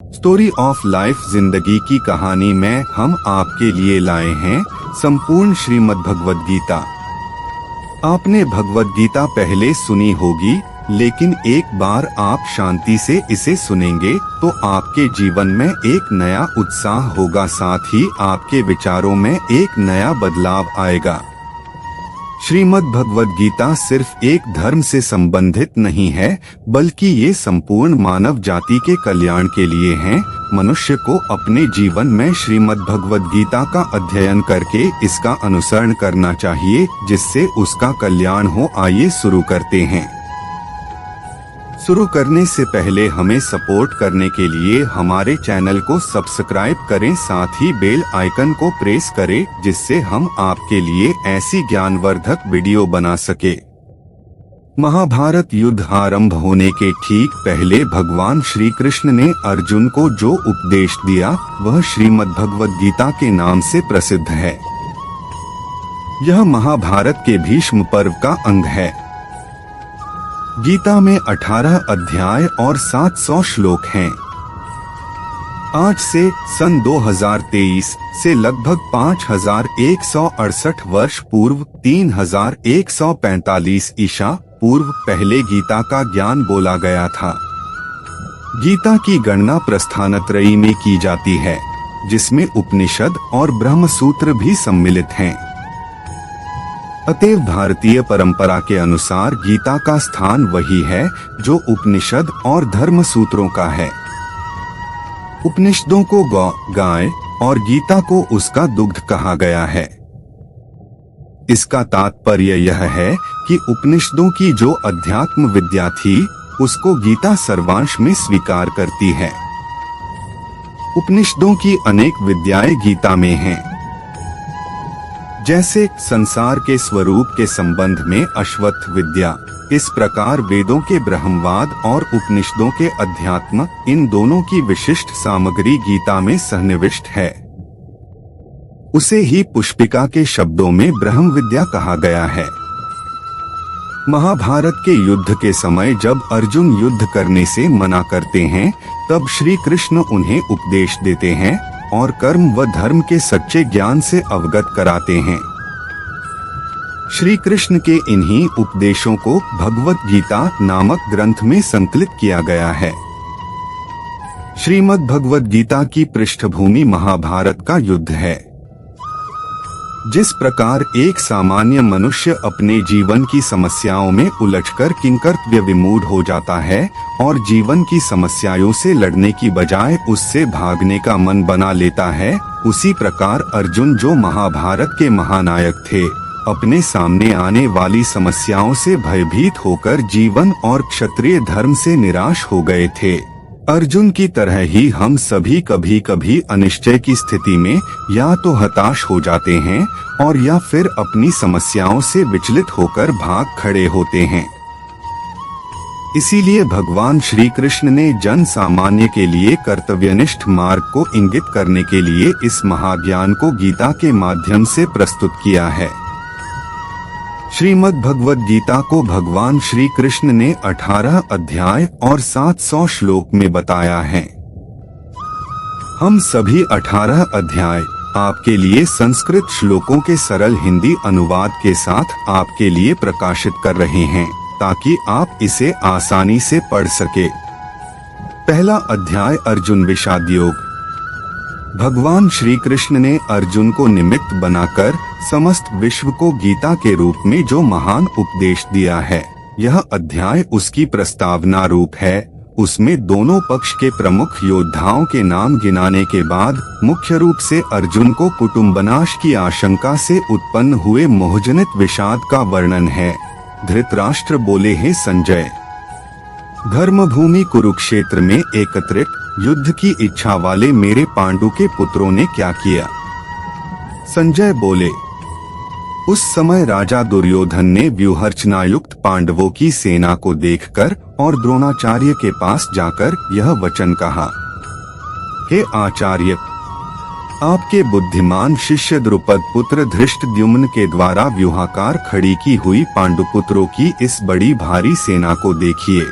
Story of life जिंदगी की कहानी में हम आपके लिए लाए हैं संपूर्ण श्रीमद् भगवद गीता। आपने भगवद गीता पहले सुनी होगी, लेकिन एक बार आप शांति से इसे सुनेंगे तो आपके जीवन में एक नया उत्साह होगा, साथ ही आपके विचारों में एक नया बदलाव आएगा। श्रीमद् भगवद गीता सिर्फ एक धर्म से संबंधित नहीं है, बल्कि ये संपूर्ण मानव जाति के कल्याण के लिए है। मनुष्य को अपने जीवन में श्रीमद् भगवद गीता का अध्ययन करके इसका अनुसरण करना चाहिए, जिससे उसका कल्याण हो। आइए शुरू करते हैं। शुरू करने से पहले हमें सपोर्ट करने के लिए हमारे चैनल को सब्सक्राइब करें, साथ ही बेल आइकन को प्रेस करें, जिससे हम आपके लिए ऐसी ज्ञानवर्धक वीडियो बना सके। महाभारत युद्ध आरंभ होने के ठीक पहले भगवान श्री कृष्ण ने अर्जुन को जो उपदेश दिया वह श्रीमद् भगवद गीता के नाम से प्रसिद्ध है। यह महाभारत के भीष्म पर्व का अंग है। गीता में 18 अध्याय और 700 श्लोक हैं। आज से सन 2023 से लगभग 5168 वर्ष पूर्व 3145 ईसा पूर्व पहले गीता का ज्ञान बोला गया था। गीता की गणना प्रस्थानत्रयी में की जाती है, जिसमें उपनिषद और ब्रह्म सूत्र भी सम्मिलित हैं। अतएव भारतीय परंपरा के अनुसार गीता का स्थान वही है जो उपनिषद और धर्म सूत्रों का है। उपनिषदों को गौ, गाय और गीता को उसका दुग्ध कहा गया है। इसका तात्पर्य यह है कि उपनिषदों की जो अध्यात्म विद्या थी उसको गीता सर्वांश में स्वीकार करती है। उपनिषदों की अनेक विद्याएं गीता में हैं, जैसे संसार के स्वरूप के संबंध में अश्वत्थ विद्या। इस प्रकार वेदों के ब्रह्मवाद और उपनिषदों के अध्यात्म, इन दोनों की विशिष्ट सामग्री गीता में सन्निविष्ट है। उसे ही पुष्पिका के शब्दों में ब्रह्म विद्या कहा गया है। महाभारत के युद्ध के समय जब अर्जुन युद्ध करने से मना करते हैं, तब श्री कृष्ण उन्हें उपदेश देते हैं और कर्म व धर्म के सच्चे ज्ञान से अवगत कराते हैं। श्री कृष्ण के इन्हीं उपदेशों को भगवद गीता नामक ग्रंथ में संकलित किया गया है। श्रीमद् भगवद गीता की पृष्ठभूमि महाभारत का युद्ध है। जिस प्रकार एक सामान्य मनुष्य अपने जीवन की समस्याओं में उलझकर किंकर्तव्य विमूढ़ हो जाता है और जीवन की समस्याओं से लड़ने की बजाय उससे भागने का मन बना लेता है, उसी प्रकार अर्जुन, जो महाभारत के महानायक थे, अपने सामने आने वाली समस्याओं से भयभीत होकर जीवन और क्षत्रिय धर्म से निराश हो गए थे। अर्जुन की तरह ही हम सभी कभी कभी अनिश्चय की स्थिति में या तो हताश हो जाते हैं और या फिर अपनी समस्याओं से विचलित होकर भाग खड़े होते हैं। इसीलिए भगवान श्री कृष्ण ने जन सामान्य के लिए कर्तव्यनिष्ठ मार्ग को इंगित करने के लिए इस महाज्ञान को गीता के माध्यम से प्रस्तुत किया है। श्रीमद् भगवद गीता को भगवान श्री कृष्ण ने 18 अध्याय और 700 श्लोक में बताया है। हम सभी 18 अध्याय आपके लिए संस्कृत श्लोकों के सरल हिंदी अनुवाद के साथ आपके लिए प्रकाशित कर रहे हैं, ताकि आप इसे आसानी से पढ़ सके। पहला अध्याय अर्जुन विषाद योग। भगवान श्री कृष्ण ने अर्जुन को निमित्त बनाकर समस्त विश्व को गीता के रूप में जो महान उपदेश दिया है, यह अध्याय उसकी प्रस्तावना रूप है। उसमें दोनों पक्ष के प्रमुख योद्धाओं के नाम गिनाने के बाद मुख्य रूप से अर्जुन को कुटुंबनाश की आशंका से उत्पन्न हुए मोहजनित विषाद का वर्णन है। धृतराष्ट्र बोले, हे संजय, धर्मभूमि कुरुक्षेत्र में एकत्रित युद्ध की इच्छा वाले मेरे पांडु के पुत्रों ने क्या किया? संजय बोले, उस समय राजा दुर्योधन ने व्यूहरचनायुक्त पांडवों की सेना को देखकर और द्रोणाचार्य के पास जाकर यह वचन कहा, हे आचार्य, आपके बुद्धिमान शिष्य द्रुपद पुत्र धृष्टद्युम्न के द्वारा व्यूहाकार खड़ी की हुई पांडुपुत्रों की इस बड़ी भारी सेना को देखिए।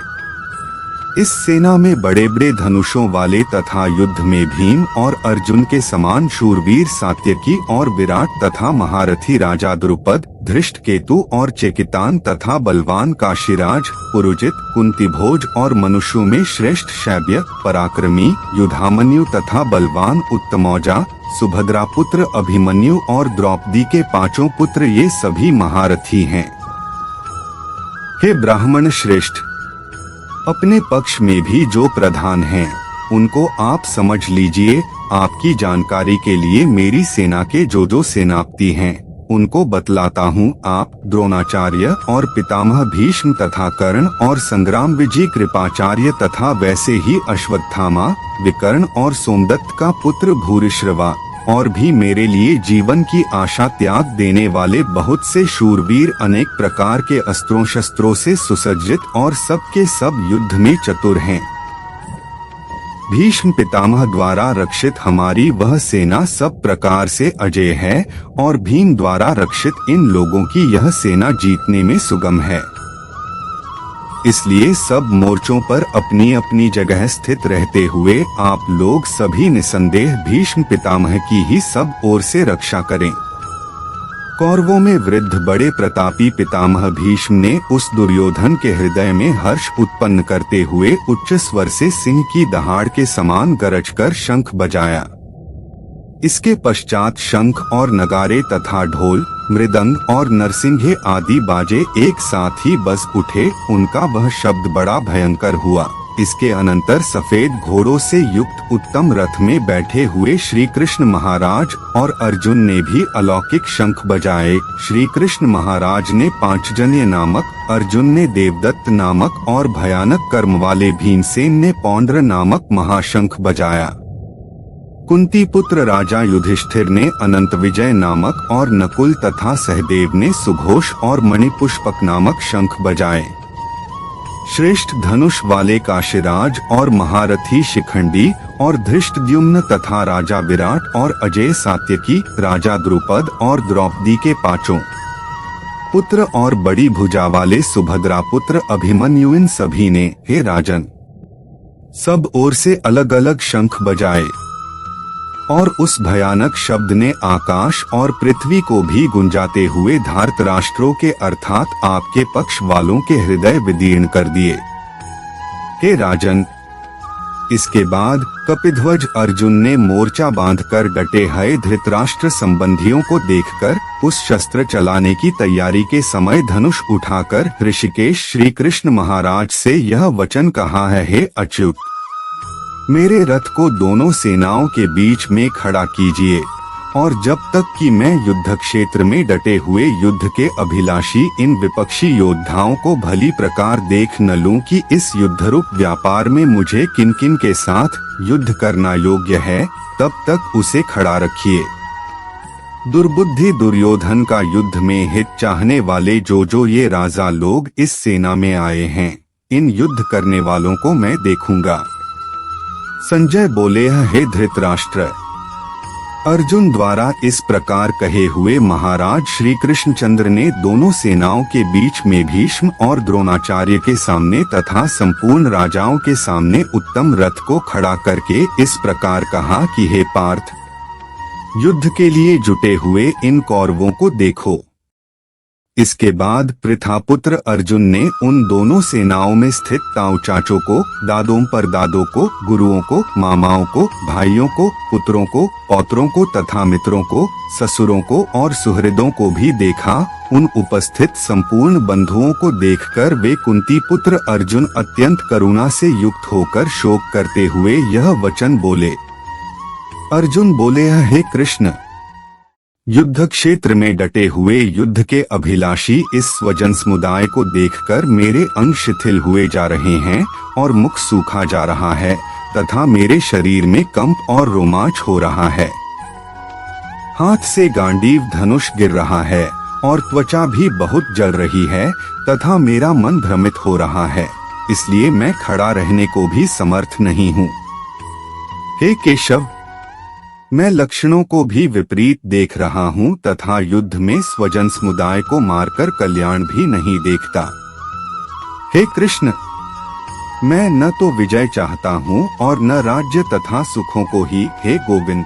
इस सेना में बड़े बड़े धनुषों वाले तथा युद्ध में भीम और अर्जुन के समान शूरवीर सात्यकी और विराट तथा महारथी राजा द्रुपद, धृष्टकेतु और चेकितान तथा बलवान काशीराज, पुरुजित, कुंतीभोज और मनुष्यों में श्रेष्ठ शैब्य, पराक्रमी, युधामन्यु तथा बलवान उत्तमौजा, सुभद्रा पुत्र अभिमन्यु और द्रौपदी के 5 पुत्र, ये सभी महारथी हैं। हे ब्राह्मण श्रेष्ठ, अपने पक्ष में भी जो प्रधान हैं, उनको आप समझ लीजिए। आपकी जानकारी के लिए मेरी सेना के जो सेनापति हैं, उनको बतलाता हूँ। आप द्रोणाचार्य और पितामह भीष्म तथा कर्ण और संग्राम विजय कृपाचार्य तथा वैसे ही अश्वत्थामा, विकर्ण और सोमदत्त का पुत्र भूरिश्रवा और भी मेरे लिए जीवन की आशा त्याग देने वाले बहुत से शूरवीर, अनेक प्रकार के अस्त्रों शस्त्रों से सुसज्जित और सब के सब युद्ध में चतुर हैं। भीष्म पितामह द्वारा रक्षित हमारी वह सेना सब प्रकार से अजेय है और भीम द्वारा रक्षित इन लोगों की यह सेना जीतने में सुगम है। इसलिए सब मोर्चों पर अपनी अपनी जगह स्थित रहते हुए आप लोग सभी निसंदेह भीष्म पितामह की ही सब ओर से रक्षा करें। कौरवों में वृद्ध बड़े प्रतापी पितामह भीष्म ने उस दुर्योधन के हृदय में हर्ष उत्पन्न करते हुए उच्च स्वर से सिंह की दहाड़ के समान गरज कर शंख बजाया। इसके पश्चात शंख और नगारे तथा ढोल, मृदंग और नरसिंघे आदि बाजे एक साथ ही बज उठे। उनका वह शब्द बड़ा भयंकर हुआ। इसके अनंतर सफेद घोड़ों से युक्त उत्तम रथ में बैठे हुए श्री कृष्ण महाराज और अर्जुन ने भी अलौकिक शंख बजाए। श्री कृष्ण महाराज ने पांचजन्य नामक, अर्जुन ने देवदत्त नामक और भयानक कर्म वाले भीमसेन ने पौंड्र नामक महाशंख बजाया। कुंती पुत्र राजा युधिष्ठिर ने अनंत विजय नामक और नकुल तथा सहदेव ने सुघोष और मणिपुष्पक नामक शंख बजाए। श्रेष्ठ धनुष वाले काशीराज और महारथी शिखंडी और धृष्टद्युम्न तथा राजा विराट और अजय सात्यकी, राजा द्रुपद और द्रौपदी के 5 पुत्र और बड़ी भुजा वाले सुभद्रा पुत्र अभिमन्यु, इन सभी ने, हे राजन, सब ओर से अलग अलग शंख बजाए और उस भयानक शब्द ने आकाश और पृथ्वी को भी गुंजाते हुए धार्तराष्ट्रों के अर्थात आपके पक्ष वालों के हृदय विदीर्ण कर दिए। हे राजन, इसके बाद कपिध्वज अर्जुन ने मोर्चा बांधकर डटे हुए धृतराष्ट्र संबंधियों को देखकर उस शस्त्र चलाने की तैयारी के समय धनुष उठाकर ऋषिकेश श्री कृष्ण महाराज से यह वचन कहा है, हे अच्युत, मेरे रथ को दोनों सेनाओं के बीच में खड़ा कीजिए और जब तक कि मैं युद्ध क्षेत्र में डटे हुए युद्ध के अभिलाषी इन विपक्षी योद्धाओं को भली प्रकार देख न लूं कि इस युद्धरूप व्यापार में मुझे किन किन के साथ युद्ध करना योग्य है, तब तक उसे खड़ा रखिए। दुर्बुद्धि दुर्योधन का युद्ध में हित चाहने वाले जो ये राजा लोग इस सेना में आए हैं, इन युद्ध करने वालों को मैं देखूंगा। संजय बोले, हे धृतराष्ट्र, अर्जुन द्वारा इस प्रकार कहे हुए महाराज श्री कृष्णचंद्र ने दोनों सेनाओं के बीच में भीष्म और द्रोणाचार्य के सामने तथा संपूर्ण राजाओं के सामने उत्तम रथ को खड़ा करके इस प्रकार कहा कि हे पार्थ, युद्ध के लिए जुटे हुए इन कौरवों को देखो। इसके बाद पृथापुत्र अर्जुन ने उन दोनों सेनाओं में स्थित ताऊ चाचों को, दादों परदादों को, गुरुओं को, मामाओं को, भाइयों को, पुत्रों को, पौत्रों को तथा मित्रों को, ससुरों को और सुहृदों को भी देखा। उन उपस्थित संपूर्ण बंधुओं को देखकर वे कुंती पुत्र अर्जुन अत्यंत करुणा से युक्त होकर शोक करते हुए यह वचन बोले। अर्जुन बोले, हे कृष्ण, युद्ध क्षेत्र में डटे हुए युद्ध के अभिलाषी इस स्वजन समुदाय को देखकर मेरे अंग शिथिल हुए जा रहे हैं और मुख सूखा जा रहा है तथा मेरे शरीर में कंप और रोमांच हो रहा है। हाथ से गांडीव धनुष गिर रहा है और त्वचा भी बहुत जल रही है तथा मेरा मन भ्रमित हो रहा है, इसलिए मैं खड़ा रहने को भी समर्थ नहीं हूँ। हे केशव, मैं लक्षणों को भी विपरीत देख रहा हूँ तथा युद्ध में स्वजन समुदाय को मारकर कल्याण भी नहीं देखता। हे कृष्ण, मैं न तो विजय चाहता हूँ और न राज्य तथा सुखों को ही। हे गोविंद,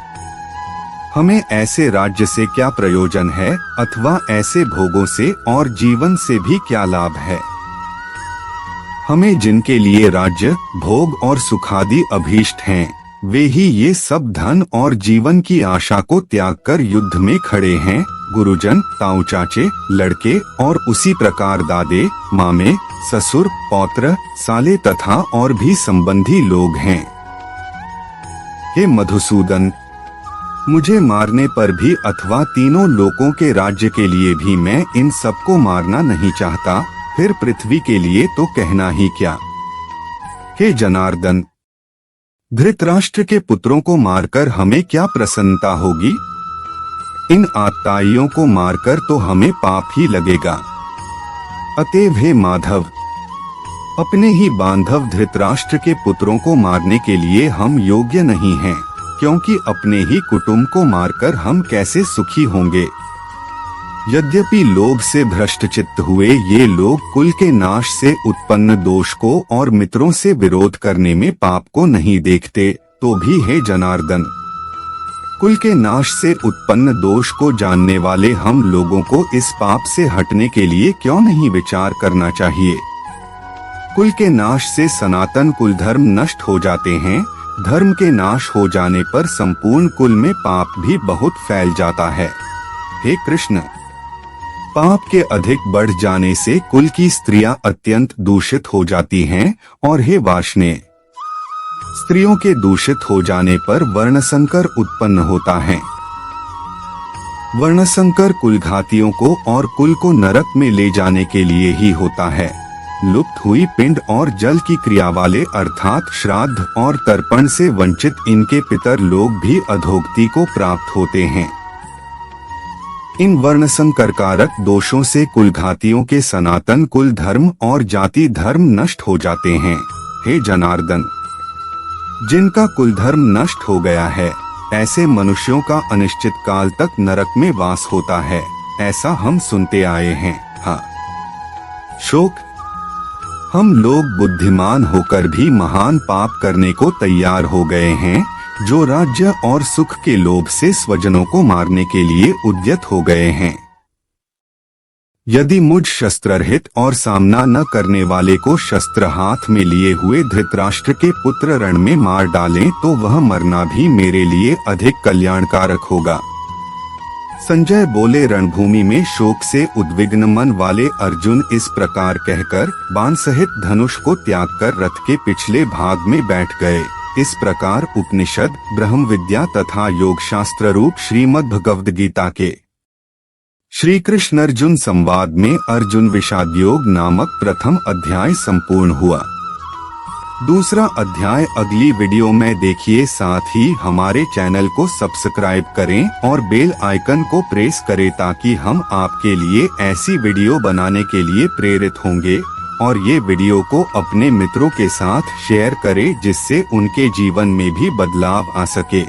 हमें ऐसे राज्य से क्या प्रयोजन है अथवा ऐसे भोगों से और जीवन से भी क्या लाभ है। हमें जिनके लिए राज्य, भोग और सुखादि अभीष्ट हैं, वे ही ये सब धन और जीवन की आशा को त्याग कर युद्ध में खड़े हैं। गुरुजन, ताऊ चाचे, लड़के और उसी प्रकार दादे, मामे, ससुर, पौत्र, साले तथा और भी संबंधी लोग हैं। हे मधुसूदन, मुझे मारने पर भी अथवा तीनों लोकों के राज्य के लिए भी मैं इन सबको मारना नहीं चाहता, फिर पृथ्वी के लिए तो कहना ही क्या। हे जनार्दन, धृतराष्ट्र के पुत्रों को मारकर हमें क्या प्रसन्नता होगी। इन आत्ताइयों को मारकर तो हमें पाप ही लगेगा। अतएव हे माधव, अपने ही बांधव धृतराष्ट्र के पुत्रों को मारने के लिए हम योग्य नहीं हैं, क्योंकि अपने ही कुटुंब को मारकर हम कैसे सुखी होंगे। यद्यपि लोभ से भ्रष्टचित्त हुए ये लोग कुल के नाश से उत्पन्न दोष को और मित्रों से विरोध करने में पाप को नहीं देखते, तो भी हे जनार्दन, कुल के नाश से उत्पन्न दोष को जानने वाले हम लोगों को इस पाप से हटने के लिए क्यों नहीं विचार करना चाहिए। कुल के नाश से सनातन कुल धर्म नष्ट हो जाते हैं। धर्म के नाश हो जाने पर संपूर्ण कुल में पाप भी बहुत फैल जाता है। हे कृष्ण, पाप के अधिक बढ़ जाने से कुल की स्त्रियां अत्यंत दूषित हो जाती हैं, और हे वार्ष्णेय, स्त्रियों के दूषित हो जाने पर वर्णसंकर उत्पन्न होता है। वर्णसंकर कुलघातियों को और कुल को नरक में ले जाने के लिए ही होता है। लुप्त हुई पिंड और जल की क्रिया वाले अर्थात श्राद्ध और तर्पण से वंचित इनके पितर लोग भी अधोगति को प्राप्त होते हैं। इन वर्णसंकर कारक दोषों से कुलघातियों के सनातन कुल धर्म और जाति धर्म नष्ट हो जाते हैं। हे जनार्दन, जिनका कुल धर्म नष्ट हो गया है, ऐसे मनुष्यों का अनिश्चित काल तक नरक में वास होता है, ऐसा हम सुनते आए हैं। हाँ, शोक, हम लोग बुद्धिमान होकर भी महान पाप करने को तैयार हो गए हैं, जो राज्य और सुख के लोभ से स्वजनों को मारने के लिए उद्यत हो गए हैं। यदि मुझ शस्त्ररहित और सामना न करने वाले को शस्त्र हाथ में लिए हुए धृतराष्ट्र के पुत्र रण में मार डालें, तो वह मरना भी मेरे लिए अधिक कल्याणकारक होगा। संजय बोले। रणभूमि में शोक से उद्विग्न मन वाले अर्जुन इस प्रकार कहकर बाण सहित धनुष को त्याग कर रथ के पिछले भाग में बैठ गए। इस प्रकार उपनिषद, ब्रह्म विद्या तथा योग शास्त्र रूप श्रीमद् भगवद गीता के श्री कृष्ण अर्जुन संवाद में अर्जुन विषाद योग नामक प्रथम अध्याय संपूर्ण हुआ। दूसरा अध्याय अगली वीडियो में देखिए। साथ ही हमारे चैनल को सब्सक्राइब करें और बेल आइकन को प्रेस करें, ताकि हम आपके लिए ऐसी वीडियो बनाने के लिए प्रेरित होंगे। और ये वीडियो को अपने मित्रों के साथ शेयर करें, जिससे उनके जीवन में भी बदलाव आ सके।